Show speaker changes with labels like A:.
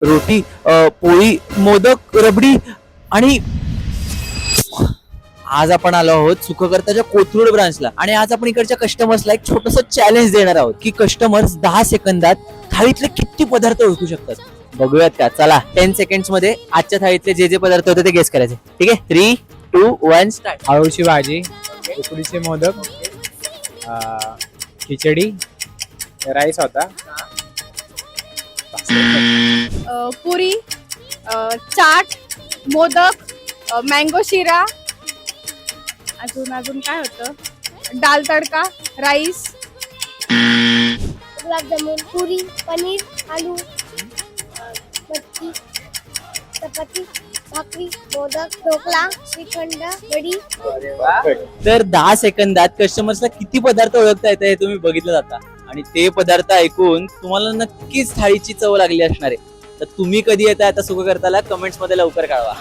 A: रोटी, पोळी, मोदक, रबडी आणि आज आपण आलो आहोत सुखकर्ताच्या कोथरूड ब्रांचला आणि आज आपण इकडच्या कस्टमर्सला एक छोटस चॅलेंज देणार आहोत की कस्टमर्स 10 सेकंदात थाळीतले किती पदार्थ ओळखू शकतात. बघूयात का? चला 10 सेकंड्स मध्ये आजच्या थाळीतले जे जे पदार्थ होते ते गेस करायचे. ठीक आहे, 3, 2, 1 स्टार्ट.
B: आळूची भाजी, उकडीचे मोदक, खिचडी, राईस होता,
C: पुरी, चाट, मोदक, मँगो शिरा, अजून अजून काय होतं, दाल तडका, राईस,
D: गुलाबजामुन, पुरी, पनीर, आलू, मटकी, चपाती, भाकरी, मोदक, ढोकळा, श्रीखंड, वडी.
A: तर 10 सेकंदात कस्टमर्सला किती पदार्थ ओळखता येतं हे तुम्ही बघितलं जाता आणि ते पदार्थ ऐकून तुम्हाला नक्कीच थाळीची चव लागली असणार आहे. तर तुम्ही कधी येता आता सुखकर्ताला कमेंट्स मध्ये लवकर कळवा.